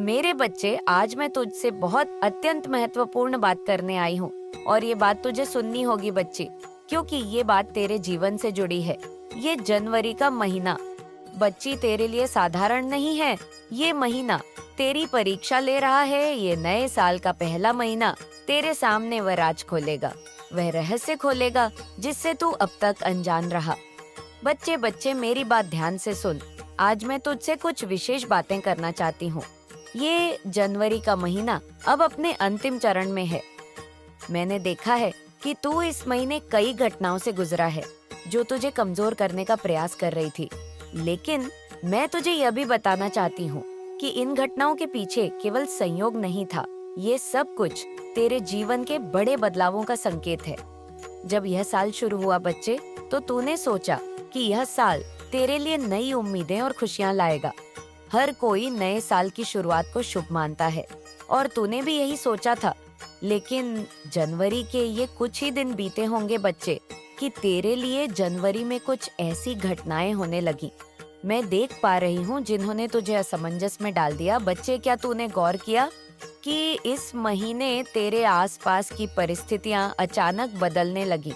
मेरे बच्चे, आज मैं तुझसे बहुत अत्यंत महत्वपूर्ण बात करने आई हूँ और ये बात तुझे सुननी होगी बच्ची, क्योंकि ये बात तेरे जीवन से जुड़ी है। ये जनवरी का महीना बच्ची तेरे लिए साधारण नहीं है। ये महीना तेरी परीक्षा ले रहा है। ये नए साल का पहला महीना तेरे सामने वह राज खोलेगा, वह रहस्य खोलेगा जिससे तू अब तक अनजान रहा। बच्चे बच्चे मेरी बात ध्यान से सुन। आज मैं तुझसे कुछ विशेष बातें करना चाहती हूँ। ये जनवरी का महीना अब अपने अंतिम चरण में है। मैंने देखा है कि तू इस महीने कई घटनाओं से गुजरा है जो तुझे कमजोर करने का प्रयास कर रही थी, लेकिन मैं तुझे यह भी बताना चाहती हूँ कि इन घटनाओं के पीछे केवल संयोग नहीं था। ये सब कुछ तेरे जीवन के बड़े बदलावों का संकेत है। जब यह साल शुरू हुआ बच्चे, तो तूने सोचा कि यह साल तेरे लिए नई उम्मीदें और खुशियां लाएगा। हर कोई नए साल की शुरुआत को शुभ मानता है और तूने भी यही सोचा था। लेकिन जनवरी के ये कुछ ही दिन बीते होंगे बच्चे कि तेरे लिए जनवरी में कुछ ऐसी घटनाएं होने लगी। मैं देख पा रही हूँ जिन्होंने तुझे असमंजस में डाल दिया। बच्चे, क्या तूने गौर किया कि इस महीने तेरे आसपास की परिस्थितियां अचानक बदलने लगी?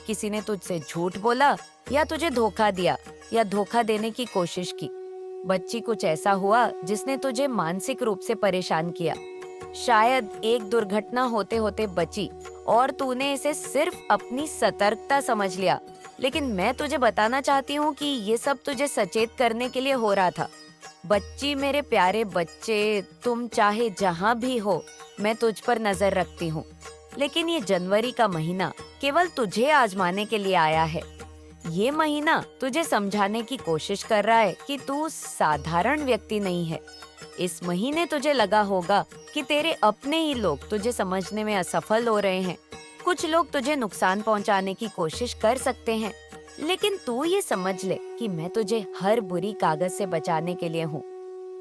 किसी ने तुझसे झूठ बोला या तुझे धोखा दिया या धोखा देने की कोशिश की। बच्ची, कुछ ऐसा हुआ जिसने तुझे मानसिक रूप से परेशान किया। शायद एक दुर्घटना होते होते बची और तूने इसे सिर्फ अपनी सतर्कता समझ लिया। लेकिन मैं तुझे बताना चाहती हूँ कि ये सब तुझे सचेत करने के लिए हो रहा था। बच्ची, मेरे प्यारे बच्चे, तुम चाहे जहाँ भी हो, मैं तुझ पर नजर रखती हूँ। लेकिन ये जनवरी का महीना केवल तुझे आजमाने के लिए आया है। ये महीना तुझे समझाने की कोशिश कर रहा है कि तू साधारण व्यक्ति नहीं है। इस महीने तुझे लगा होगा कि तेरे अपने ही लोग तुझे समझने में असफल हो रहे हैं। कुछ लोग तुझे नुकसान पहुंचाने की कोशिश कर सकते हैं, लेकिन तू ये समझ ले कि मैं तुझे हर बुरी कागज से बचाने के लिए हूँ।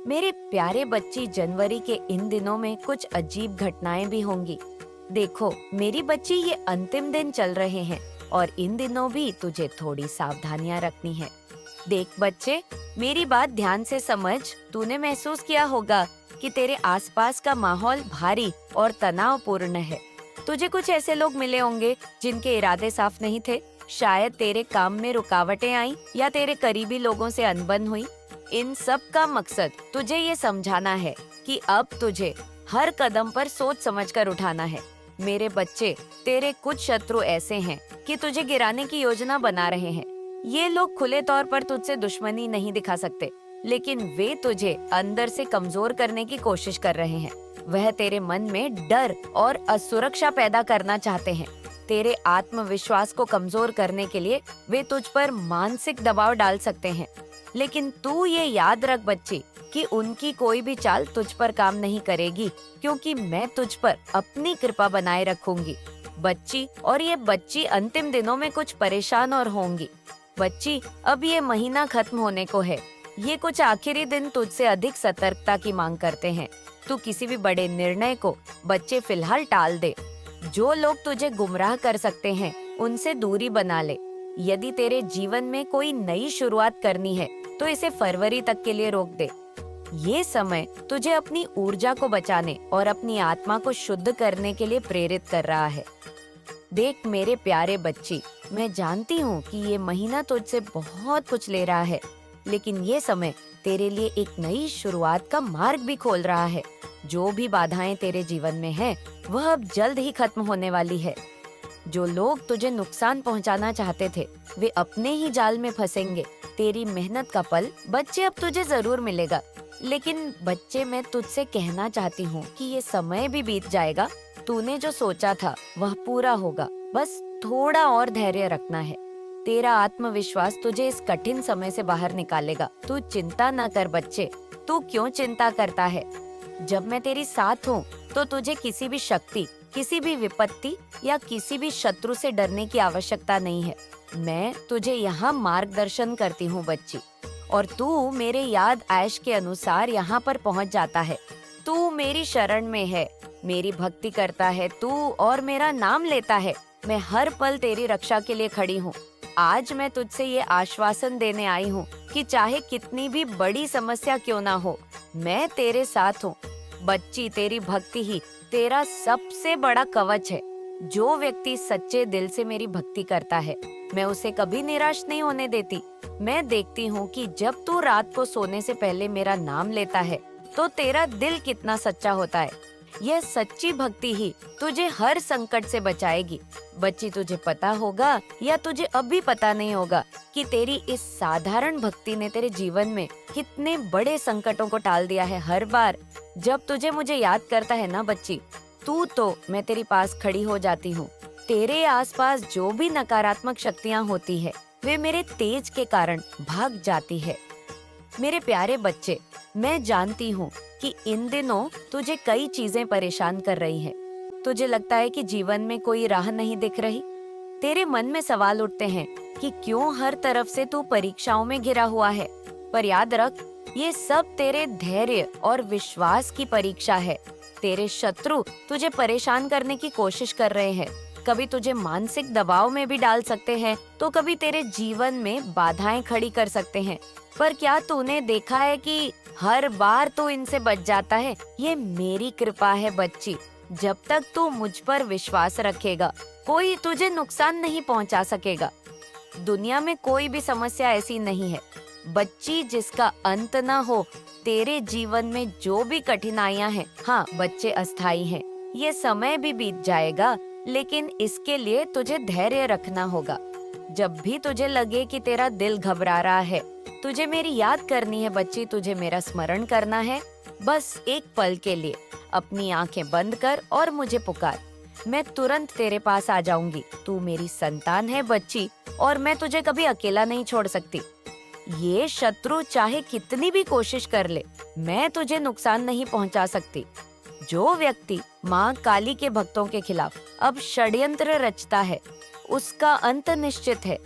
मेरे प्यारे बच्ची, जनवरी के इन दिनों में कुछ अजीब घटनाएं भी होंगी। देखो मेरी बच्ची, ये अंतिम दिन चल रहे हैं और इन दिनों भी तुझे थोड़ी सावधानियां रखनी है। देख बच्चे, मेरी बात ध्यान से समझ। तूने महसूस किया होगा कि तेरे आसपास का माहौल भारी और तनावपूर्ण है। तुझे कुछ ऐसे लोग मिले होंगे जिनके इरादे साफ नहीं थे। शायद तेरे काम में रुकावटें आई या तेरे करीबी लोगों से अनबन हुई। इन सब का मकसद तुझे ये समझाना है कि अब तुझे हर कदम पर सोच समझकर उठाना है। मेरे बच्चे, तेरे कुछ शत्रु ऐसे हैं कि तुझे गिराने की योजना बना रहे हैं। ये लोग खुले तौर पर तुझसे दुश्मनी नहीं दिखा सकते, लेकिन वे तुझे अंदर से कमजोर करने की कोशिश कर रहे हैं। वह तेरे मन में डर और असुरक्षा पैदा करना चाहते हैं। तेरे आत्मविश्वास को कमजोर करने के लिए वे तुझ पर मानसिक दबाव डाल सकते हैं। लेकिन तू ये याद रख बच्ची कि उनकी कोई भी चाल तुझ पर काम नहीं करेगी, क्योंकि मैं तुझ पर अपनी कृपा बनाए रखूंगी बच्ची। और ये बच्ची अंतिम दिनों में कुछ परेशान और होंगी। बच्ची, अब ये महीना खत्म होने को है। ये कुछ आखिरी दिन तुझसे अधिक सतर्कता की मांग करते हैं। तू किसी भी बड़े निर्णय को बच्चे फिलहाल टाल दे। जो लोग तुझे गुमराह कर सकते हैं, उनसे दूरी बना ले। यदि तेरे जीवन में कोई नई शुरुआत करनी है, तो इसे फरवरी तक के लिए रोक दे। ये समय तुझे अपनी ऊर्जा को बचाने और अपनी आत्मा को शुद्ध करने के लिए प्रेरित कर रहा है। देख मेरे प्यारे बच्ची, मैं जानती हूँ कि ये महीना तुझसे बहुत कुछ ले रहा है, लेकिन ये समय तेरे लिए एक नई शुरुआत का मार्ग भी खोल रहा है। जो भी बाधाएं तेरे जीवन में है, वह अब जल्द ही खत्म होने वाली है। जो लोग तुझे नुकसान पहुंचाना चाहते थे, वे अपने ही जाल में फंसेंगे। तेरी मेहनत का फल बच्चे अब तुझे जरूर मिलेगा। लेकिन बच्चे, मैं तुझसे कहना चाहती हूँ कि ये समय भी बीत जाएगा। तूने जो सोचा था वह पूरा होगा। बस थोड़ा और धैर्य रखना है। तेरा आत्मविश्वास तुझे इस कठिन समय से बाहर निकालेगा। तू चिंता न कर बच्चे। तू क्यों चिंता करता है? जब मैं तेरी साथ हूँ, तो तुझे किसी भी शक्ति, किसी भी विपत्ति या किसी भी शत्रु से डरने की आवश्यकता नहीं है। मैं तुझे यहाँ मार्गदर्शन करती हूँ बच्ची, और तू मेरे याद आयश के अनुसार यहाँ पर पहुँच जाता है। तू मेरी शरण में है, मेरी भक्ति करता है तू और मेरा नाम लेता है। मैं हर पल तेरी रक्षा के लिए खड़ी हूँ। आज मैं तुझसे ये आश्वासन देने आई हूँ कि चाहे कितनी भी बड़ी समस्या क्यों ना हो, मैं तेरे साथ हूँ। बच्ची, तेरी भक्ति ही तेरा सबसे बड़ा कवच है। जो व्यक्ति सच्चे दिल से मेरी भक्ति करता है, मैं उसे कभी निराश नहीं होने देती। मैं देखती हूँ कि जब तू रात को सोने से पहले मेरा नाम लेता है, तो तेरा दिल कितना सच्चा होता है। यह सच्ची भक्ति ही तुझे हर संकट से बचाएगी। बच्ची, तुझे पता होगा या तुझे अभी पता नहीं होगा कि तेरी इस साधारण भक्ति ने तेरे जीवन में कितने बड़े संकटों को टाल दिया है। हर बार जब तुझे मुझे याद करता है ना बच्ची, तो मैं तेरे पास खड़ी हो जाती हूँ। तेरे आसपास जो भी नकारात्मक शक्तियाँ होती है, वे मेरे तेज के कारण भाग जाती है। मेरे प्यारे बच्चे, मैं जानती हूँ कि इन दिनों तुझे कई चीजें परेशान कर रही हैं। तुझे लगता है कि जीवन में कोई राह नहीं दिख रही। तेरे मन में सवाल उठते हैं कि क्यों हर तरफ से तू परीक्षाओं में घिरा हुआ है। पर याद रख, ये सब तेरे धैर्य और विश्वास की परीक्षा है। तेरे शत्रु तुझे परेशान करने की कोशिश कर रहे हैं। कभी तुझे मानसिक दबाव में भी डाल सकते हैं, तो कभी तेरे जीवन में बाधाएं खड़ी कर सकते हैं। पर क्या तूने देखा है कि हर बार तू इनसे बच जाता है? ये मेरी कृपा है बच्ची। जब तक तू मुझ पर विश्वास रखेगा, कोई तुझे नुकसान नहीं पहुंचा सकेगा। दुनिया में कोई भी समस्या ऐसी नहीं है बच्ची जिसका अंत ना हो। तेरे जीवन में जो भी कठिनाइयां हैं, हाँ बच्चे, अस्थाई हैं। ये समय भी बीत जाएगा, लेकिन इसके लिए तुझे धैर्य रखना होगा। जब भी तुझे लगे कि तेरा दिल घबरा रहा है, तुझे मेरी याद करनी है बच्ची, तुझे मेरा स्मरण करना है। बस एक पल के लिए अपनी आंखें बंद कर और मुझे पुकार। मैं तुरंत तेरे पास आ जाऊंगी। तू मेरी संतान है बच्ची, और मैं तुझे कभी अकेला नहीं छोड़ सकती। ये शत्रु चाहे कितनी भी कोशिश कर ले, मैं तुझे नुकसान नहीं पहुंचा सकती। जो व्यक्ति माँ काली के भक्तों के खिलाफ अब षड्यंत्र रचता है, उसका अंत निश्चित है।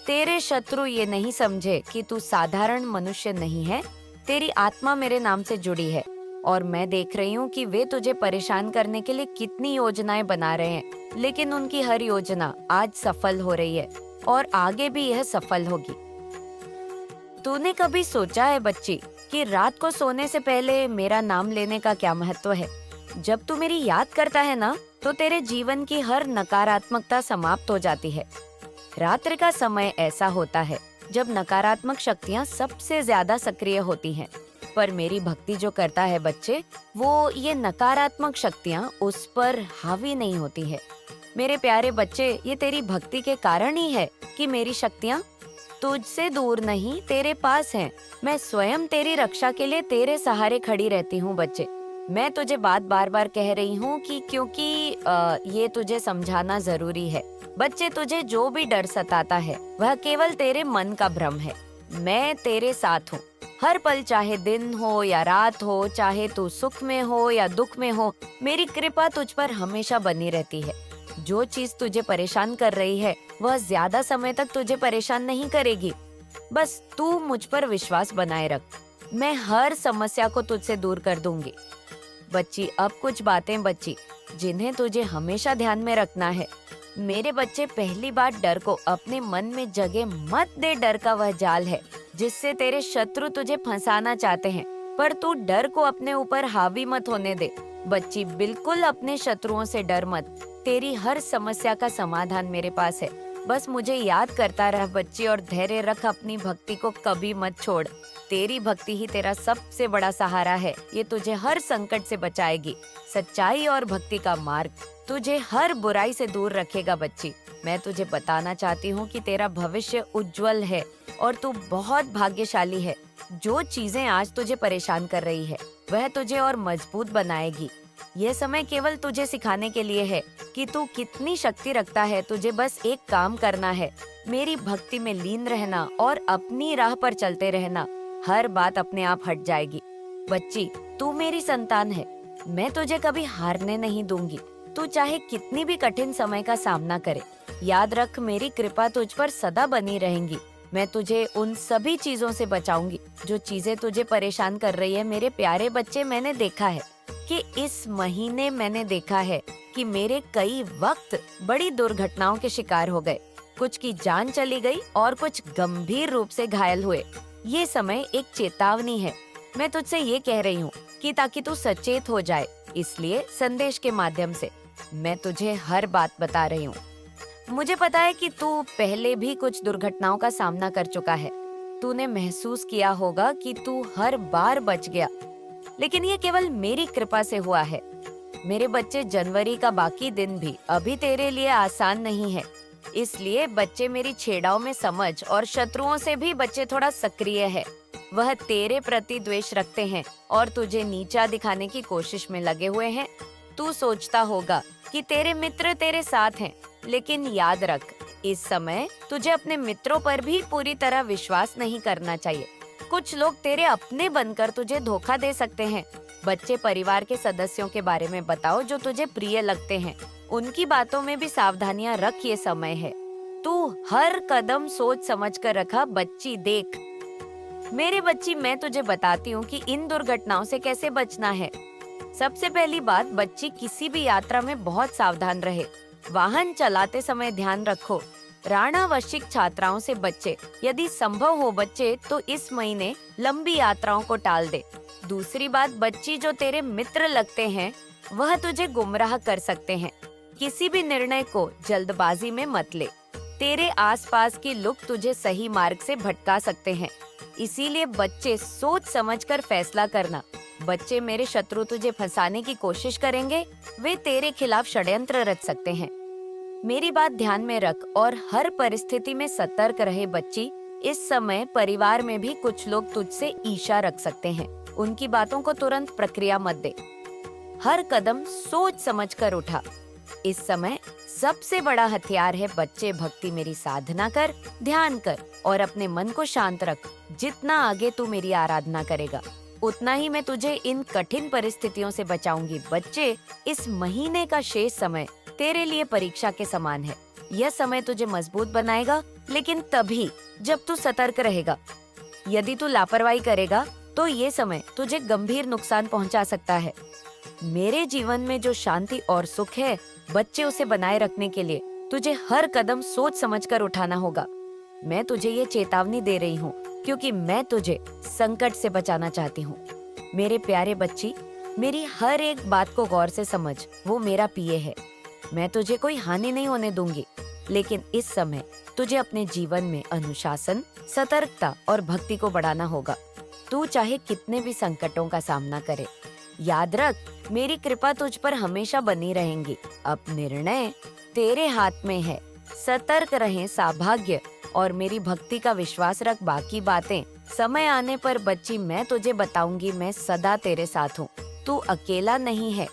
तेरे शत्रु ये नहीं समझे कि तू साधारण मनुष्य नहीं है। तेरी आत्मा मेरे नाम से जुड़ी है, और मैं देख रही हूँ कि वे तुझे परेशान करने के लिए कितनी योजनाएं बना रहे हैं। लेकिन उनकी हर योजना आज सफल हो रही है, और आगे भी यह सफल होगी। तूने कभी सोचा है बच्ची कि रात को सोने से पहले मेरा नाम लेने का क्या महत्व है? जब तू मेरी याद करता है ना, तो तेरे जीवन की हर नकारात्मकता समाप्त हो जाती है। रात्रि का समय ऐसा होता है जब नकारात्मक शक्तियाँ सबसे ज्यादा सक्रिय होती हैं। पर मेरी भक्ति जो करता है बच्चे, वो ये नकारात्मक शक्तियाँ उस पर हावी नहीं होती है। मेरे प्यारे बच्चे, ये तेरी भक्ति के कारण ही है कि मेरी शक्तियाँ तुझसे दूर नहीं, तेरे पास हैं। मैं स्वयं तेरी रक्षा के लिए तेरे सहारे खड़ी रहती हूँ बच्चे। मैं तुझे बात बार बार कह रही हूँ कि क्योंकि ये तुझे समझाना जरूरी है। बच्चे, तुझे जो भी डर सताता है, वह केवल तेरे मन का भ्रम है। मैं तेरे साथ हूँ हर पल, चाहे दिन हो या रात हो, चाहे तू सुख में हो या दुख में हो। मेरी कृपा तुझ पर हमेशा बनी रहती है। जो चीज तुझे परेशान कर रही है, वह ज्यादा समय तक तुझे परेशान नहीं करेगी। बस तू मुझ पर विश्वास बनाए रख। मैं हर समस्या को तुझसे दूर कर दूंगी। बच्ची, अब कुछ बातें बच्ची जिन्हें तुझे हमेशा ध्यान में रखना है। मेरे बच्चे, पहली बात, डर को अपने मन में जगह मत दे। डर का वह जाल है जिससे तेरे शत्रु तुझे फंसाना चाहते हैं, पर तू डर को अपने ऊपर हावी मत होने दे। बच्ची, बिल्कुल अपने शत्रुओं से डर मत। तेरी हर समस्या का समाधान मेरे पास है। बस मुझे याद करता रह बच्ची, और धैर्य रख। अपनी भक्ति को कभी मत छोड़। तेरी भक्ति ही तेरा सबसे बड़ा सहारा है। ये तुझे हर संकट से बचाएगी। सच्चाई और भक्ति का मार्ग तुझे हर बुराई से दूर रखेगा बच्ची। मैं तुझे बताना चाहती हूँ कि तेरा भविष्य उज्जवल है, और तू बहुत भाग्यशाली है। जो चीजें आज तुझे परेशान कर रही है, वह तुझे और मजबूत बनाएगी। यह समय केवल तुझे सिखाने के लिए है कि तू कितनी शक्ति रखता है। तुझे बस एक काम करना है, मेरी भक्ति में लीन रहना और अपनी राह पर चलते रहना। हर बात अपने आप हट जाएगी। बच्ची, तू मेरी संतान है। मैं तुझे कभी हारने नहीं दूंगी। तू चाहे कितनी भी कठिन समय का सामना करे, याद रख, मेरी कृपा तुझ पर सदा बनी रहेंगी। मैं तुझे उन सभी चीजों से बचाऊंगी जो चीजें तुझे परेशान कर रही है। मेरे प्यारे बच्चे, मैंने देखा है कि इस महीने मैंने देखा है कि मेरे कई वक्त बड़ी दुर्घटनाओं के शिकार हो गए। कुछ की जान चली गई और कुछ गंभीर रूप से घायल हुए। ये समय एक चेतावनी है। मैं तुझसे ये कह रही हूँ कि ताकि तू सचेत हो जाए, इसलिए संदेश के माध्यम से मैं तुझे हर बात बता रही हूँ। मुझे पता है कि तू पहले भी कुछ दुर्घटनाओं का सामना कर चुका है। तूने महसूस किया होगा कि तू हर बार बच गया, लेकिन ये केवल मेरी कृपा से हुआ है। मेरे बच्चे, जनवरी का बाकी दिन भी अभी तेरे लिए आसान नहीं है। इसलिए बच्चे मेरी छेड़ाओं में समझ और शत्रुओं से भी बच्चे थोड़ा सक्रिय है। वह तेरे प्रति द्वेष रखते हैं और तुझे नीचा दिखाने की कोशिश में लगे हुए हैं। तू सोचता होगा कि तेरे मित्र तेरे साथ हैं, लेकिन याद रख, इस समय तुझे अपने मित्रों पर भी पूरी तरह विश्वास नहीं करना चाहिए। कुछ लोग तेरे अपने बनकर तुझे धोखा दे सकते हैं। बच्चे, परिवार के सदस्यों के बारे में बताओ जो तुझे प्रिय लगते हैं। उनकी बातों में भी सावधानियां रख, ये समय है। तू हर कदम सोच समझ कर रखा। बच्ची देख, मेरे बच्ची, मैं तुझे बताती हूँ कि इन दुर्घटनाओं से कैसे बचना है। सबसे पहली बात, बच्ची, किसी भी यात्रा में बहुत सावधान रहे। वाहन चलाते समय ध्यान रखो। राणावशिक छात्राओं से बच्चे, यदि संभव हो बच्चे तो इस महीने लंबी यात्राओं को टाल दे। दूसरी बात, बच्ची, जो तेरे मित्र लगते हैं वह तुझे गुमराह कर सकते हैं। किसी भी निर्णय को जल्दबाजी में मत ले। तेरे आसपास के लोग तुझे सही मार्ग से भटका सकते हैं। इसीलिए बच्चे, सोच समझकर फैसला करना। बच्चे, मेरे शत्रु तुझे फंसाने की कोशिश करेंगे। वे तेरे खिलाफ षड्यंत्र रच सकते हैं। मेरी बात ध्यान में रख और हर परिस्थिति में सतर्क रहे। बच्ची, इस समय परिवार में भी कुछ लोग तुझसे ईर्ष्या रख सकते हैं। उनकी बातों को तुरंत प्रक्रिया मत दे। हर कदम सोच समझ कर उठा। इस समय सबसे बड़ा हथियार है बच्चे, भक्ति। मेरी साधना कर, ध्यान कर और अपने मन को शांत रख। जितना आगे तू मेरी आराधना करेगा, उतना ही मैं तुझे इन कठिन परिस्थितियों से बचाऊंगी। बच्चे, इस महीने का शेष समय तेरे लिए परीक्षा के समान है। यह समय तुझे मजबूत बनाएगा, लेकिन तभी जब तू सतर्क रहेगा। यदि तू लापरवाही करेगा तो ये समय तुझे गंभीर नुकसान पहुंचा सकता है। मेरे जीवन में जो शांति और सुख है, बच्चे, उसे बनाए रखने के लिए तुझे हर कदम सोच समझकर उठाना होगा। मैं तुझे ये चेतावनी दे रही हूँ क्योंकि मैं तुझे संकट से बचाना चाहती हूँ। मेरे प्यारे बच्ची, मेरी हर एक बात को गौर से समझ। वो मेरा प्रिय है। मैं तुझे कोई हानि नहीं होने दूंगी, लेकिन इस समय तुझे अपने जीवन में अनुशासन, सतर्कता और भक्ति को बढ़ाना होगा। तू चाहे कितने भी संकटों का सामना करे, याद रख, मेरी कृपा तुझ पर हमेशा बनी रहेंगी। अब निर्णय तेरे हाथ में है। सतर्क रहें, सौभाग्य और मेरी भक्ति का विश्वास रख। बाकी बातें समय आने पर बच्ची मैं तुझे बताऊंगी। मैं सदा तेरे साथ हूँ। तू अकेला नहीं है,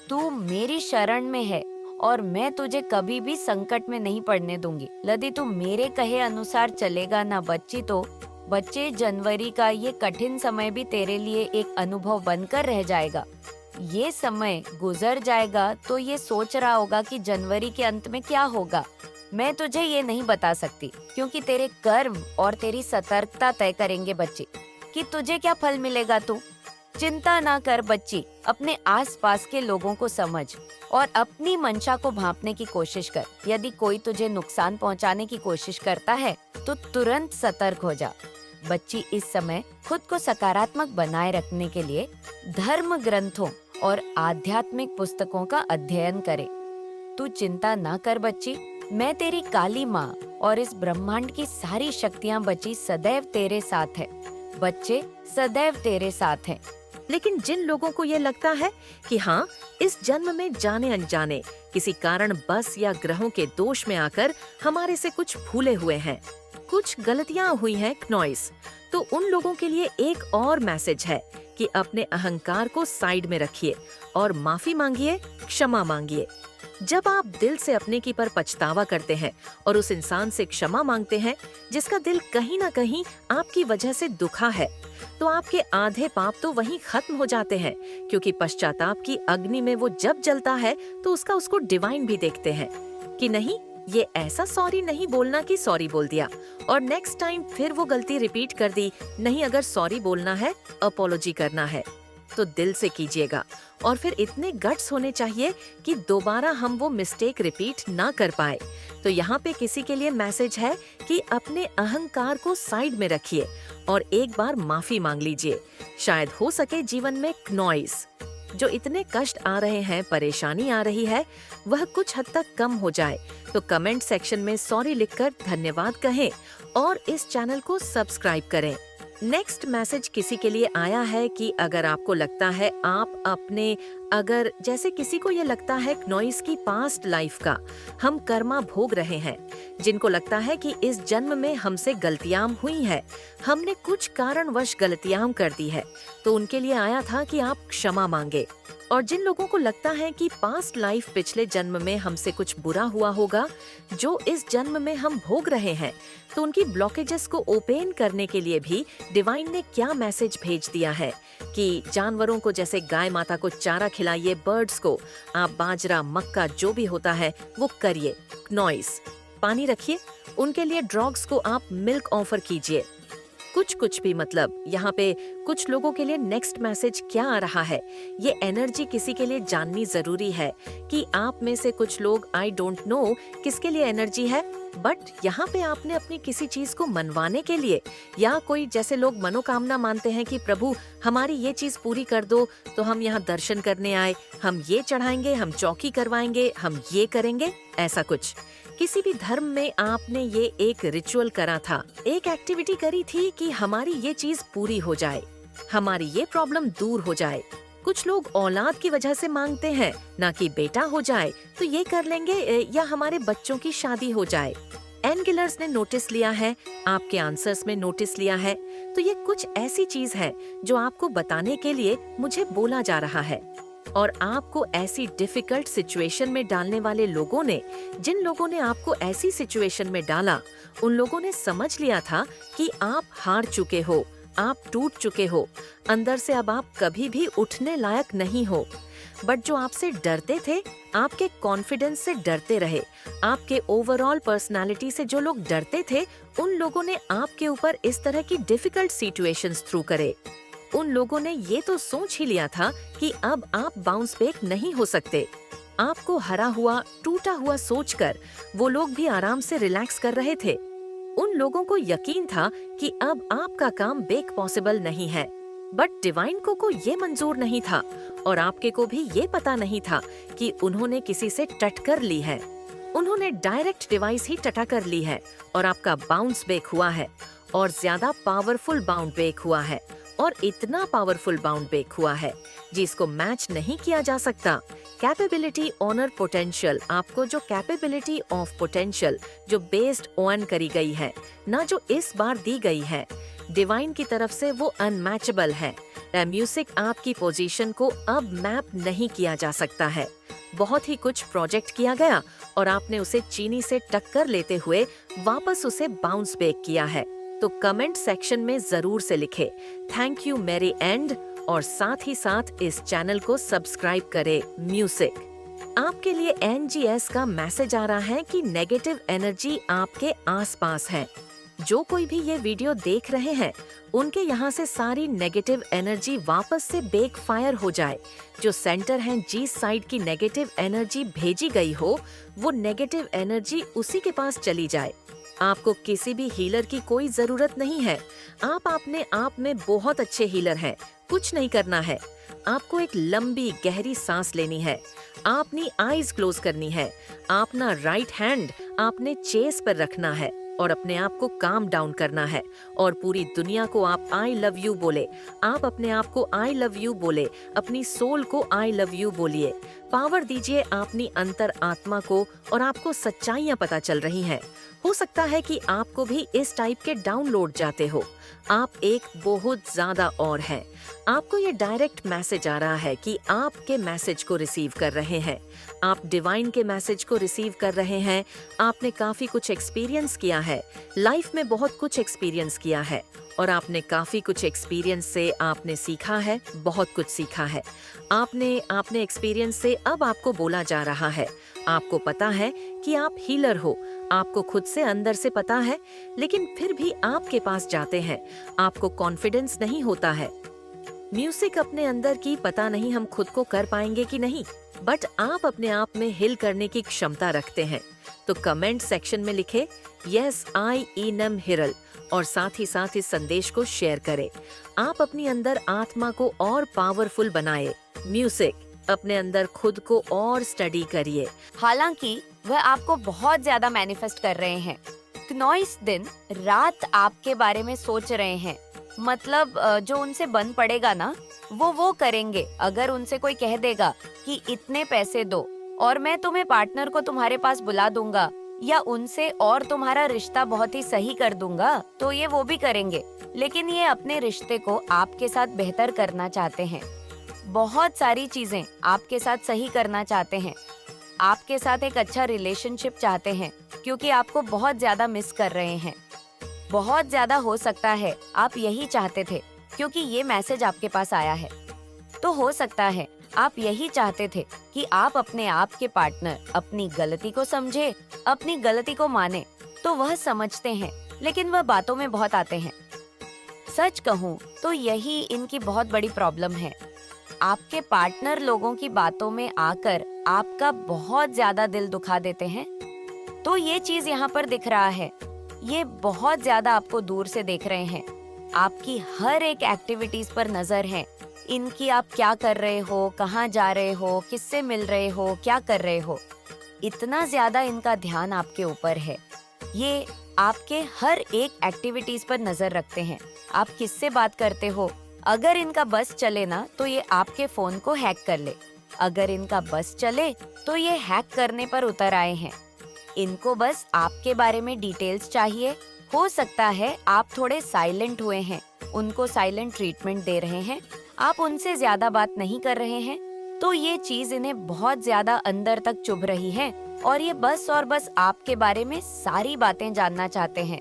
तू मेरी शरण में है और मैं तुझे कभी भी संकट में नहीं पड़ने दूंगी। यदि तू मेरे कहे अनुसार चलेगा ना बच्ची, तो बच्चे, जनवरी का ये कठिन समय भी तेरे लिए एक अनुभव बनकर रह जाएगा। ये समय गुजर जाएगा तो ये सोच रहा होगा कि जनवरी के अंत में क्या होगा। मैं तुझे ये नहीं बता सकती क्योंकि तेरे कर्म और तेरी सतर्कता तय करेंगे बच्ची कि तुझे क्या फल मिलेगा। तू चिंता ना कर बच्ची, अपने आसपास के लोगों को समझ और अपनी मंशा को भांपने की कोशिश कर। यदि कोई तुझे नुकसान पहुंचाने की कोशिश करता है तो तुरंत सतर्क हो जा। बच्ची, इस समय खुद को सकारात्मक बनाए रखने के लिए धर्म ग्रंथों और आध्यात्मिक पुस्तकों का अध्ययन करे। तू चिंता ना कर बच्ची, मैं तेरी काली माँ और इस ब्रह्मांड की सारी शक्तियाँ बच्ची सदैव तेरे साथ है। बच्चे, सदैव तेरे साथ हैं। लेकिन जिन लोगों को ये लगता है कि हाँ, इस जन्म में जाने अनजाने किसी कारण बस या ग्रहों के दोष में आकर हमारे से कुछ भूले हुए हैं, कुछ गलतियां हुई हैं क्नॉइस, तो उन लोगों के लिए एक और मैसेज है कि अपने अहंकार को साइड में रखिए और माफी मांगिए, क्षमा मांगिए। जब आप दिल से अपने की पर पछतावा करते हैं और उस इंसान से क्षमा मांगते हैं जिसका दिल कहीं ना कहीं आपकी वजह से दुखा है, तो आपके आधे पाप तो वहीं खत्म हो जाते हैं, क्योंकि पश्चाताप की अग्नि में वो जब जलता है तो उसको डिवाइन भी देखते हैं कि नहीं, ये ऐसा सॉरी नहीं बोलना कि सॉरी बोल दिया और नेक्स्ट टाइम फिर वो गलती रिपीट कर दी। नहीं, अगर सॉरी बोलना है, अपोलॉजी करना है। तो दिल से कीजिएगा और फिर इतने गट्स होने चाहिए कि दोबारा हम वो मिस्टेक रिपीट ना कर पाए। तो यहाँ पे किसी के लिए मैसेज है कि अपने अहंकार को साइड में रखिए और एक बार माफी मांग लीजिए। शायद हो सके जीवन में नॉइस जो इतने कष्ट आ रहे हैं, परेशानी आ रही है, वह कुछ हद तक कम हो जाए। तो कमेंट सेक्शन में सॉरी लिखकर धन्यवाद कहें और इस चैनल को सब्सक्राइब करें। नेक्स्ट मैसेज किसी के लिए आया है कि अगर आपको लगता है अगर जैसे किसी को ये लगता है नॉइस की पास्ट लाइफ का हम कर्मा भोग रहे हैं, जिनको लगता है कि इस जन्म में हमसे गलतियां हुई है, हमने कुछ कारणवश गलतियां कर दी है, तो उनके लिए आया था कि आप क्षमा मांगे। और जिन लोगों को लगता है कि पास्ट लाइफ पिछले जन्म में हमसे कुछ बुरा हुआ होगा जो इस जन्म में हम भोग रहे हैं, तो उनकी ब्लॉकेजेस को ओपन करने के लिए भी डिवाइन ने क्या मैसेज भेज दिया है कि जानवरों को जैसे गाय माता को चारा खिलाइए, बर्ड्स को आप बाजरा मक्का जो भी होता है वो करिए, नॉइस पानी रखिए, उनके लिए डॉग्स को आप मिल्क ऑफर कीजिए, कुछ भी मतलब यहाँ पे कुछ लोगों के लिए नेक्स्ट मैसेज क्या आ रहा है, ये एनर्जी किसी के लिए जाननी जरूरी है कि आप में से कुछ लोग, आई डोंट नो किसके लिए एनर्जी है, बट यहाँ पे आपने अपनी किसी चीज को मनवाने के लिए या कोई जैसे लोग मनोकामना मानते हैं कि प्रभु हमारी ये चीज पूरी कर दो, तो हम यहाँ दर्शन करने आए, हम ये चढ़ाएंगे, हम चौकी करवाएंगे, हम ये करेंगे, ऐसा कुछ। किसी भी धर्म में आपने ये एक रिचुअल करा था, एक एक्टिविटी करी थी कि हमारी ये चीज पूरी हो जाए, हमारी ये प्रॉब्लम दूर हो जाए। कुछ लोग औलाद की वजह से मांगते हैं, ना कि बेटा हो जाए तो ये कर लेंगे या हमारे बच्चों की शादी हो जाए। एंगलर्स ने नोटिस लिया है, आपके आंसर्स में नोटिस लिया है, तो ये कुछ ऐसी चीज है जो आपको बताने के लिए मुझे बोला जा रहा है। और आपको ऐसी डिफिकल्ट सिचुएशन में डालने वाले लोगों ने, जिन लोगों ने आपको ऐसी सिचुएशन में डाला, उन लोगों ने समझ लिया था कि आप हार चुके हो, आप टूट चुके हो, अंदर से अब आप कभी भी उठने लायक नहीं हो। बट जो आपसे डरते थे, आपके कॉन्फिडेंस से डरते रहे, आपके ओवरऑल पर्सनालिटी से जो लोग डरते थे, उन लोगों ने आपके ऊपर इस तरह की डिफिकल्ट सिचुएशंस थ्रू करे। उन लोगों ने ये तो सोच ही लिया था कि अब आप बाउंस बैक नहीं हो सकते। आपको हरा हुआ, टूटा हुआ सोचकर वो लोग भी आराम से रिलैक्स कर रहे थे। उन लोगों को यकीन था कि अब आपका काम बेक पॉसिबल नहीं है, बट डिवाइन को ये मंजूर नहीं था और आपके को भी ये पता नहीं था कि उन्होंने किसी से टटकर ली है। उन्होंने डायरेक्ट डिवाइस ही टटा कर ली है और आपका बाउंस बैक हुआ है और ज्यादा पावरफुल बाउंड बैक हुआ है और इतना पावरफुल बाउंड बैक हुआ है जिसको मैच नहीं किया जा सकता। कैपेबिलिटी ऑनर पोटेंशियल, आपको जो कैपेबिलिटी ऑफ पोटेंशियल जो बेस्ड ऑन करी गई है ना, जो इस बार दी गई है डिवाइन की तरफ से, वो अनमैचेबल है। म्यूजिक आपकी पोजीशन को अब मैप नहीं किया जा सकता है। बहुत ही कुछ प्रोजेक्ट किया गया और आपने उसे चीनी से टक्कर लेते हुए वापस उसे बाउंस बैक किया है। तो कमेंट सेक्शन में जरूर से लिखे थैंक यू मेरी एंड, और साथ ही साथ इस चैनल को सब्सक्राइब करें म्यूजिक। आपके लिए NGS का मैसेज आ रहा है कि नेगेटिव एनर्जी आपके आसपास है। जो कोई भी ये वीडियो देख रहे हैं, उनके यहाँ से सारी नेगेटिव एनर्जी वापस से बेक फायर हो जाए। जो सेंटर है जिस साइड की नेगेटिव एनर्जी भेजी गई हो, वो नेगेटिव एनर्जी उसी के पास चली जाए। आपको किसी भी हीलर की कोई जरूरत नहीं है। आप अपने आप में बहुत अच्छे हीलर हैं। कुछ नहीं करना है, आपको एक लंबी गहरी सांस लेनी है, अपनी आईज क्लोज करनी है, अपना राइट हैंड आपने चेस्ट पर रखना है और अपने आप को काम डाउन करना है और पूरी दुनिया को आप आई लव यू बोले। आप अपने आप को आई लव यू बोले, अपनी सोल को आई लव यू बोलिए। पावर दीजिए अपनी अंतर आत्मा को और आपको सच्चाइयाँ पता चल रही हैं। हो सकता है कि आपको भी इस टाइप के डाउनलोड जाते हो। आप एक बहुत ज्यादा और हैं। आपको ये डायरेक्ट मैसेज आ रहा है कि आपके मैसेज को रिसीव कर रहे हैं। आप डिवाइन के मैसेज को रिसीव कर रहे हैं। आपने काफी कुछ एक्सपीरियंस किया है, लाइफ में बहुत कुछ एक्सपीरियंस किया है और आपने काफी कुछ एक्सपीरियंस से आपने सीखा है, बहुत कुछ सीखा है। आपने एक्सपीरियंस से अब आपको बोला जा रहा है। आपको पता है कि आप हीलर हो, आपको खुद से अंदर से पता है, लेकिन फिर भी आपके पास जाते हैं। आपको कॉन्फिडेंस नहीं होता है। म्यूजिक अपने अंदर की पता नहीं हम खुद को कर पाएंगे कि नहीं, बट आप अपने आप में हिल करने की क्षमता रखते हैं। तो कमेंट सेक्शन में लिखे यस आई इनम हिरल और साथ ही साथ इस संदेश को शेयर करें। आप अपनी अंदर आत्मा को और पावरफुल बनाए। म्यूजिक अपने अंदर खुद को और स्टडी करिए। हालांकि वह आपको बहुत ज्यादा मैनिफेस्ट कर रहे हैं। क्नॉइस दिन रात आपके बारे में सोच रहे हैं। मतलब जो उनसे बन पड़ेगा ना, वो करेंगे। अगर उनसे कोई कह देगा कि इतने पैसे दो और मैं तुम्हें पार्टनर को तुम्हारे पास बुला दूंगा या उनसे और तुम्हारा रिश्ता बहुत ही सही कर दूंगा, तो ये वो भी करेंगे। लेकिन ये अपने रिश्ते को आपके साथ बेहतर करना चाहते हैं। बहुत सारी चीजें आपके साथ सही करना चाहते हैं। आपके साथ एक अच्छा रिलेशनशिप चाहते हैं क्योंकि आपको बहुत ज्यादा मिस कर रहे हैं। बहुत ज्यादा हो सकता है आप यही चाहते थे क्योंकि ये मैसेज आपके पास आया है। तो हो सकता है आप यही चाहते थे कि आप अपने आप के पार्टनर अपनी गलती को समझे, अपनी गलती को माने। तो वह समझते हैं लेकिन वह बातों में बहुत आते हैं। सच कहूँ तो यही इनकी बहुत बड़ी प्रॉब्लम है। आपके पार्टनर लोगों की बातों में आकर आपका बहुत ज्यादा दिल दुखा देते हैं। तो ये चीज यहाँ पर दिख रहा है। ये बहुत ज्यादा आपको दूर से देख रहे हैं। आपकी हर एक एक्टिविटीज पर नजर है इनकी। आप क्या कर रहे हो, कहाँ जा रहे हो, किससे मिल रहे हो, क्या कर रहे हो, इतना ज्यादा इनका ध्यान आपके ऊपर है। ये आपके हर एक एक्टिविटीज पर नजर रखते हैं। आप किससे बात करते हो, अगर इनका बस चले ना तो ये आपके फोन को हैक कर ले। अगर इनका बस चले तो ये हैक करने पर उतर आए हैं। इनको बस आपके बारे में डिटेल्स चाहिए। हो सकता है आप थोड़े साइलेंट हुए हैं, उनको साइलेंट ट्रीटमेंट दे रहे हैं, आप उनसे ज्यादा बात नहीं कर रहे हैं। तो ये चीज इन्हें बहुत ज्यादा अंदर तक चुभ रही है और ये बस और बस आपके बारे में सारी बातें जानना चाहते हैं।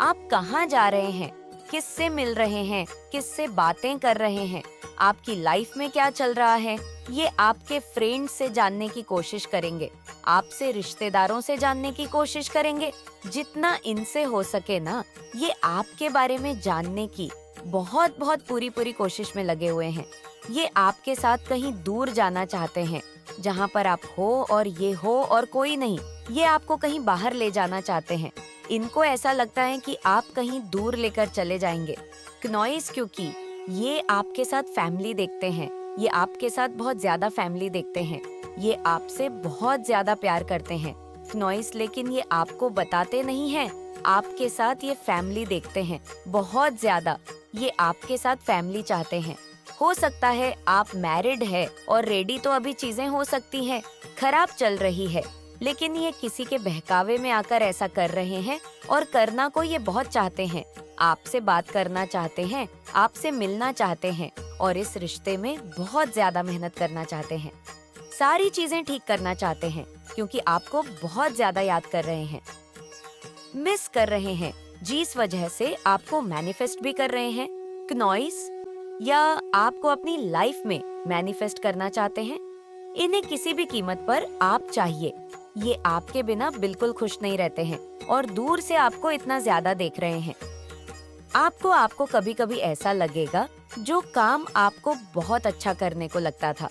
आप कहाँ जा रहे हैं, किससे मिल रहे हैं, किससे बातें कर रहे हैं, आपकी लाइफ में क्या चल रहा है, ये आपके फ्रेंड्स से जानने की कोशिश करेंगे, आपसे रिश्तेदारों से जानने की कोशिश करेंगे। जितना इनसे हो सके ना, ये आपके बारे में जानने की बहुत बहुत पूरी कोशिश में लगे हुए हैं। ये आपके साथ कहीं दूर जाना चाहते हैं, जहाँ पर आप हो और ये हो और कोई नहीं। ये आपको कहीं बाहर ले जाना चाहते हैं। इनको ऐसा लगता है कि आप कहीं दूर लेकर चले जाएंगे। क्नॉइस, क्योंकि ये आपके साथ फैमिली देखते हैं, ये आपके साथ बहुत ज्यादा फैमिली देखते हैं, ये आपसे बहुत ज्यादा प्यार करते हैं क्नॉइस। लेकिन ये आपको बताते नहीं हैं। आपके साथ ये फैमिली देखते हैं बहुत ज्यादा। ये आपके साथ फैमिली चाहते हैं। हो सकता है आप मैरिड है और रेडी, तो अभी चीजें हो सकती हैं खराब चल रही है, लेकिन ये किसी के बहकावे में आकर ऐसा कर रहे हैं। और करना को ये बहुत चाहते हैं, आपसे बात करना चाहते हैं, आपसे मिलना चाहते हैं और इस रिश्ते में बहुत ज्यादा मेहनत करना चाहते हैं। सारी चीजें ठीक करना चाहते हैं क्योंकि आपको बहुत ज्यादा याद कर रहे हैं, मिस कर रहे हैं, जिस वजह से आपको मैनिफेस्ट भी कर रहे हैं क्नॉइस, या आपको अपनी लाइफ में मैनिफेस्ट करना चाहते हैं। इन्हें किसी भी कीमत पर आप चाहिए। ये आपके बिना बिल्कुल खुश नहीं रहते हैं और दूर से आपको इतना ज्यादा देख रहे हैं। आपको कभी कभी ऐसा लगेगा जो काम आपको बहुत अच्छा करने को लगता था,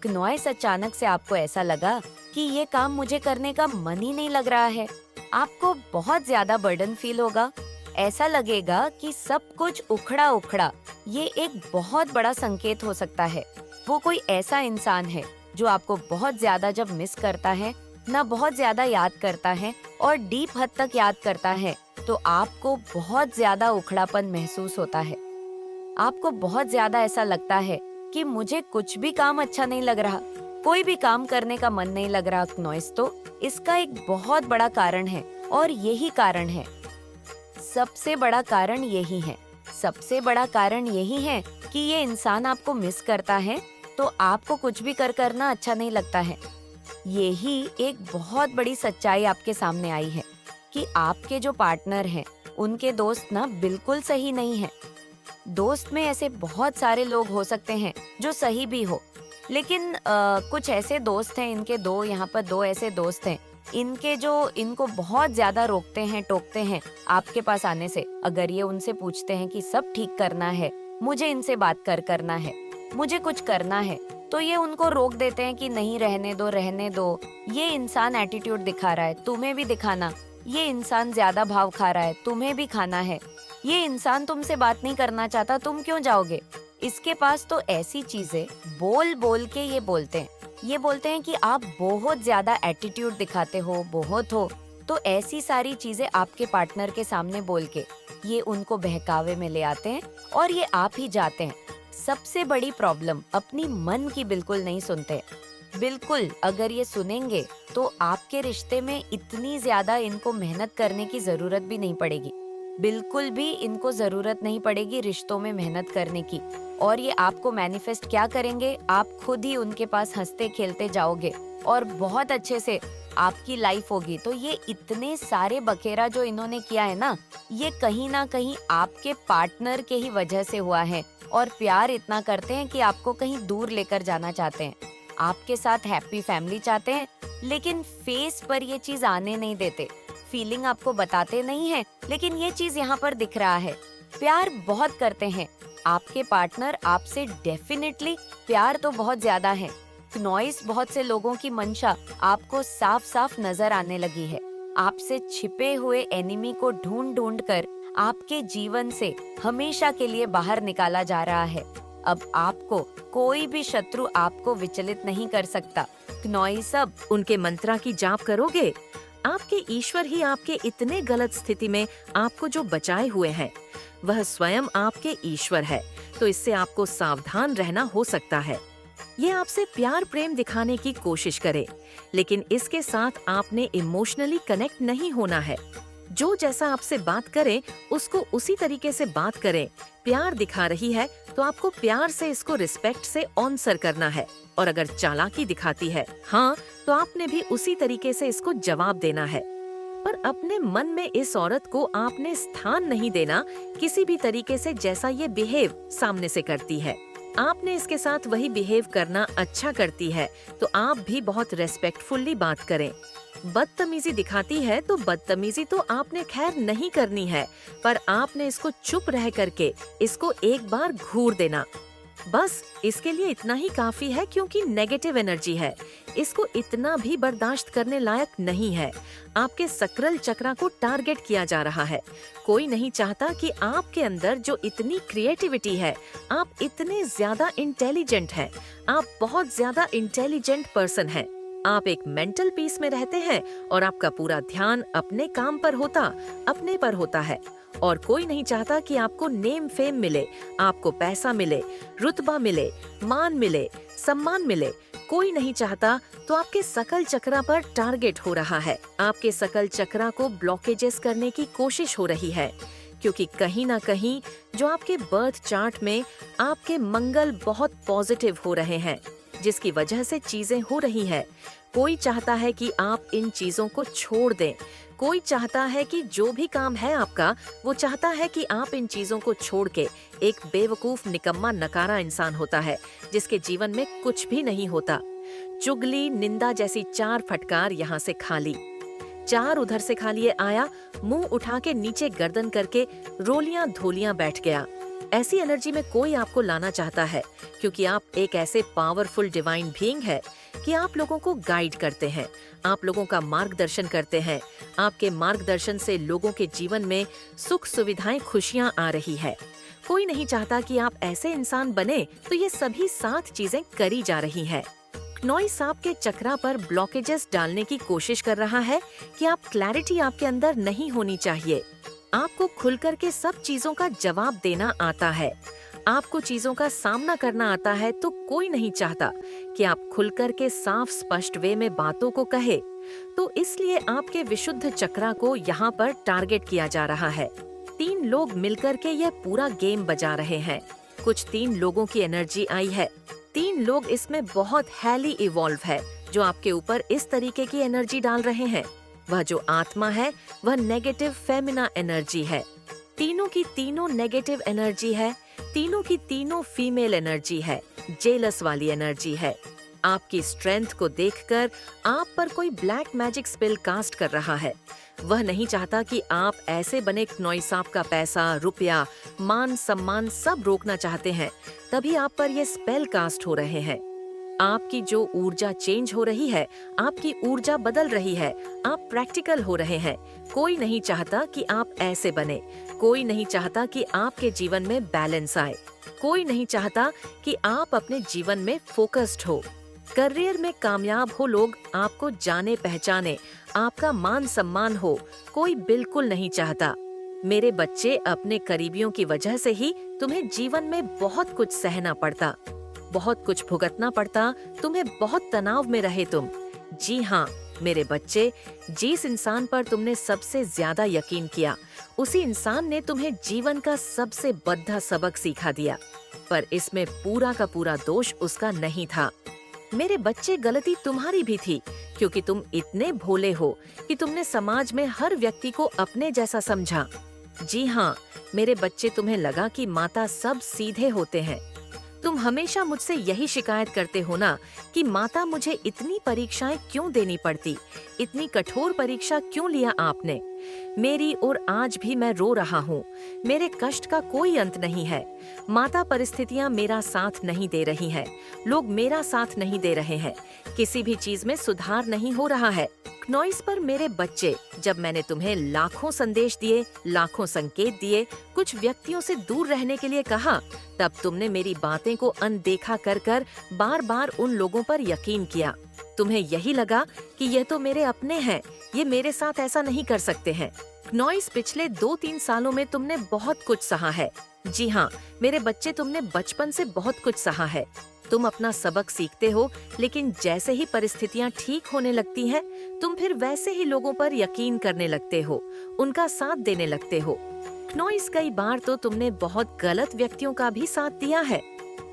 क्नॉइस, अचानक से आपको ऐसा लगा कि ये काम मुझे करने का मन ही नहीं लग रहा है। आपको बहुत ज्यादा बर्डन फील होगा। ऐसा लगेगा कि सब कुछ उखड़ा उखड़ा। ये एक बहुत बड़ा संकेत हो सकता है। वो कोई ऐसा इंसान है जो आपको बहुत ज्यादा जब मिस करता है ना, बहुत ज्यादा याद करता है और डीप हद तक याद करता है, तो आपको बहुत ज्यादा उखड़ापन महसूस होता है। आपको बहुत ज्यादा ऐसा लगता है कि मुझे कुछ भी काम अच्छा नहीं लग रहा, कोई भी काम करने का मन नहीं लग रहा क्नॉइस। तो इसका एक बहुत बड़ा कारण है और यही कारण है, सबसे बड़ा कारण यही है। सबसे बड़ा कारण यही है कि ये इंसान आपको मिस करता है, तो आपको कुछ भी करना अच्छा नहीं लगता है। यही एक बहुत बड़ी सच्चाई आपके सामने आई है कि आपके जो पार्टनर हैं, उनके दोस्त ना बिल्कुल सही नहीं है। दोस्त में ऐसे बहुत सारे लोग हो सकते हैं जो सही भी हो, लेकिन कुछ ऐसे दोस्त हैं, इनके दो यहाँ पर दो ऐसे दोस्त हैं, इनके जो इनको बहुत ज्यादा रोकते हैं, टोकते हैं आपके पास आने से। अगर ये उनसे पूछते हैं कि सब ठीक करना है, मुझे इनसे बात करना है, मुझे कुछ करना है, तो ये उनको रोक देते हैं कि नहीं, रहने दो, ये इंसान एटीट्यूड दिखा रहा है, तुम्हें भी दिखाना, ये इंसान ज्यादा भाव खा रहा है, तुम्हें भी खाना है, ये इंसान तुमसे बात नहीं करना चाहता, तुम क्यों जाओगे। इसके पास तो ऐसी चीजें बोल बोल के ये बोलते हैं कि आप बहुत ज्यादा एटीट्यूड दिखाते हो, बहुत हो, तो ऐसी सारी चीजें आपके पार्टनर के सामने बोल के ये उनको बहकावे में ले आते हैं और ये आप ही जाते हैं। सबसे बड़ी प्रॉब्लम, अपनी मन की बिल्कुल नहीं सुनते। बिल्कुल, अगर ये सुनेंगे तो आपके रिश्ते में इतनी ज्यादा इनको मेहनत करने की जरूरत भी नहीं पड़ेगी, बिल्कुल भी इनको जरूरत नहीं पड़ेगी रिश्तों में मेहनत करने की। और ये आपको मैनिफेस्ट क्या करेंगे, आप खुद ही उनके पास हंसते खेलते जाओगे और बहुत अच्छे से आपकी लाइफ होगी। तो ये इतने सारे बखेरा जो इन्होंने किया है ना, ये कहीं ना कहीं आपके पार्टनर के ही वजह से हुआ है। और प्यार इतना करते हैं कि आपको कहीं दूर लेकर जाना चाहते हैं, आपके साथ हैप्पी फैमिली चाहते हैं, लेकिन फेस पर ये चीज आने नहीं देते। फीलिंग आपको बताते नहीं है, लेकिन ये चीज यहाँ पर दिख रहा है। प्यार बहुत करते हैं आपके पार्टनर आपसे, डेफिनेटली प्यार तो बहुत ज्यादा है। नॉइस बहुत से लोगों की मंशा आपको साफ साफ नजर आने लगी है। आपसे छिपे हुए एनिमी को ढूंढ ढूंढ कर आपके जीवन से हमेशा के लिए बाहर निकाला जा रहा है। अब आपको कोई भी शत्रु आपको विचलित नहीं कर सकता। नॉइस, अब उनके मंत्रा की जाप करोगे, आपके ईश्वर ही आपके इतने गलत स्थिति में आपको जो बचाए हुए हैं, वह स्वयं आपके ईश्वर है। तो इससे आपको सावधान रहना हो सकता है। ये आपसे प्यार प्रेम दिखाने की कोशिश करे, लेकिन इसके साथ आपने इमोशनली कनेक्ट नहीं होना है। जो जैसा आपसे बात करे उसको उसी तरीके से बात करें। प्यार दिखा रही है तो आपको प्यार से इसको रिस्पेक्ट से आंसर करना है, और अगर चालाकी दिखाती है हाँ, तो आपने भी उसी तरीके से इसको जवाब देना है। पर अपने मन में इस औरत को आपने स्थान नहीं देना किसी भी तरीके से, जैसा ये बिहेव सामने से करती है। आपने इसके साथ वही बिहेव करना अच्छा करती है, तो आप भी बहुत रेस्पेक्टफुली बात करें। बदतमीजी दिखाती है तो बदतमीजी तो आपने खैर नहीं करनी है, पर आपने इसको चुप रह करके इसको एक बार घूर देना। बस इसके लिए इतना ही काफी है, क्योंकि नेगेटिव एनर्जी है, इसको इतना भी बर्दाश्त करने लायक नहीं है। आपके सकरल चक्रा को टारगेट किया जा रहा है। कोई नहीं चाहता कि आपके अंदर जो इतनी क्रिएटिविटी है, आप इतने ज्यादा इंटेलिजेंट हैं, आप बहुत ज्यादा इंटेलिजेंट पर्सन हैं। आप एक मेंटल पीस में रहते हैं और आपका पूरा ध्यान अपने काम पर होता है। और कोई नहीं चाहता कि आपको नेम फेम मिले, आपको पैसा मिले, रुतबा मिले, मान मिले, सम्मान मिले। कोई नहीं चाहता, तो आपके सकल चक्रा पर टारगेट हो रहा है। आपके सकल चक्रा को ब्लॉकेजेस करने की कोशिश हो रही है, क्योंकि कहीं ना कहीं जो आपके बर्थ चार्ट में आपके मंगल बहुत पॉजिटिव हो रहे हैं, जिसकी वजह से चीजें हो रही है। कोई चाहता है कि आप इन चीजों को छोड़ दें। कोई चाहता है कि जो भी काम है आपका, वो चाहता है कि आप इन चीजों को छोड़ के एक बेवकूफ निकम्मा नकारा इंसान होता है, जिसके जीवन में कुछ भी नहीं होता। चुगली निंदा जैसी 4 फटकार यहाँ से खा ली, 4 उधर से खा लिए आया, मुंह उठा के नीचे गर्दन करके रोलियां धोलियां बैठ गया। ऐसी एनर्जी में कोई आपको लाना चाहता है, क्योंकि आप एक ऐसे पावरफुल डिवाइन बीइंग है कि आप लोगों को गाइड करते हैं, आप लोगों का मार्गदर्शन करते हैं। आपके मार्गदर्शन से लोगों के जीवन में सुख सुविधाएं, खुशियां आ रही है। कोई नहीं चाहता कि आप ऐसे इंसान बने, तो ये सभी 7 चीजें करी जा रही है। नॉइस आपके चक्रा पर ब्लॉकेजेस डालने की कोशिश कर रहा है कि आप क्लैरिटी आपके अंदर नहीं होनी चाहिए। आपको खुलकर के सब चीजों का जवाब देना आता है, आपको चीजों का सामना करना आता है, तो कोई नहीं चाहता कि आप खुलकर के साफ स्पष्ट वे में बातों को कहे। तो इसलिए आपके विशुद्ध चक्रा को यहाँ पर टारगेट किया जा रहा है। 3 लोग मिलकर के यह पूरा गेम बजा रहे हैं। कुछ 3 लोगों की एनर्जी आई है। 3 लोग इसमें बहुत हैली इवॉल्व है, जो आपके ऊपर इस तरीके की एनर्जी डाल रहे हैं। वह जो आत्मा है, वह नेगेटिव फेमिना एनर्जी है। तीनों की तीनों नेगेटिव एनर्जी है, तीनों की तीनों फीमेल एनर्जी है, जेलस वाली एनर्जी है। आपकी स्ट्रेंथ को देखकर आप पर कोई ब्लैक मैजिक स्पेल कास्ट कर रहा है। वह नहीं चाहता कि आप ऐसे बने क्नॉइस आपका पैसा, रुपया, मान सम्मान सब रोकना चाहते हैं, तभी आप पर ये स्पेल कास्ट हो रहे हैं। आपकी जो ऊर्जा चेंज हो रही है, आपकी ऊर्जा बदल रही है, आप प्रैक्टिकल हो रहे हैं। कोई नहीं चाहता कि आप ऐसे बने, कोई नहीं चाहता कि आपके जीवन में बैलेंस आए, कोई नहीं चाहता कि आप अपने जीवन में फोकस्ड हो, करियर में कामयाब हो, लोग आपको जाने पहचाने, आपका मान सम्मान हो, कोई बिल्कुल नहीं चाहता। मेरे बच्चे, अपने करीबियों की वजह से ही तुम्हें जीवन में बहुत कुछ सहना पड़ता, बहुत कुछ भुगतना पड़ता, तुम्हें बहुत तनाव में रहे तुम। जी हाँ मेरे बच्चे, जिस इंसान पर तुमने सबसे ज्यादा यकीन किया, उसी इंसान ने तुम्हें जीवन का सबसे बद्दा सबक सिखा दिया, पर इसमें पूरा का पूरा दोष उसका नहीं था। मेरे बच्चे, गलती तुम्हारी भी थी, क्योंकि तुम इतने भोले हो कि तुमने समाज में हर व्यक्ति को अपने जैसा समझा। जी हाँ मेरे बच्चे, तुम्हें लगा कि माता सब सीधे होते हैं। तुम हमेशा मुझसे यही शिकायत करते हो ना कि माता, मुझे इतनी परीक्षाएं क्यों देनी पड़ती, इतनी कठोर परीक्षा क्यों लिया आपने मेरी, और आज भी मैं रो रहा हूँ। मेरे कष्ट का कोई अंत नहीं है। माता, परिस्थितियाँ मेरा साथ नहीं दे रही हैं, लोग मेरा साथ नहीं दे रहे हैं, किसी भी चीज में सुधार नहीं हो रहा है। क्नॉइस पर मेरे बच्चे, जब मैंने तुम्हें लाखों संदेश दिए, लाखों संकेत दिए, कुछ व्यक्तियों से दूर रहने के लिए कहा, तब तुमने मेरी बातें को अनदेखा कर कर बार बार उन लोगों पर यकीन किया। तुम्हें यही लगा कि ये तो मेरे अपने हैं, ये मेरे साथ ऐसा नहीं कर सकते हैं। क्नॉइस, पिछले 2-3 सालों में तुमने बहुत कुछ सहा है। जी हाँ मेरे बच्चे, तुमने बचपन से बहुत कुछ सहा है। तुम अपना सबक सीखते हो, लेकिन जैसे ही परिस्थितियाँ ठीक होने लगती हैं, तुम फिर वैसे ही लोगों पर यकीन करने लगते हो, उनका साथ देने लगते हो। क्नॉइस, कई बार तो तुमने बहुत गलत व्यक्तियों का भी साथ दिया है।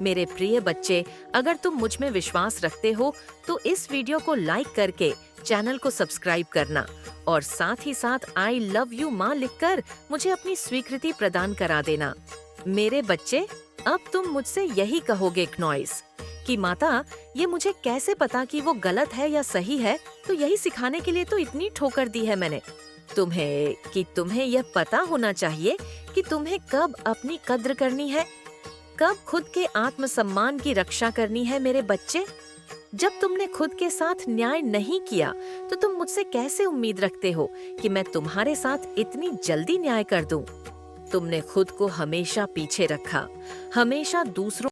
मेरे प्रिय बच्चे, अगर तुम मुझ में विश्वास रखते हो तो इस वीडियो को लाइक करके चैनल को सब्सक्राइब करना, और साथ ही साथ आई लव यू माँ लिखकर मुझे अपनी स्वीकृति प्रदान करा देना। मेरे बच्चे, अब तुम मुझसे यही कहोगे क्नॉइस कि माता, ये मुझे कैसे पता कि वो गलत है या सही है, तो यही सिखाने के लिए तो इतनी ठोकर दी है मैंने तुम्हें यह पता होना चाहिए कि तुम्हें कब अपनी कद्र करनी है, कब खुद के आत्मसम्मान की रक्षा करनी है। मेरे बच्चे, जब तुमने खुद के साथ न्याय नहीं किया, तो तुम मुझसे कैसे उम्मीद रखते हो कि मैं तुम्हारे साथ इतनी जल्दी न्याय कर दूं? तुमने खुद को हमेशा पीछे रखा, हमेशा दूसरों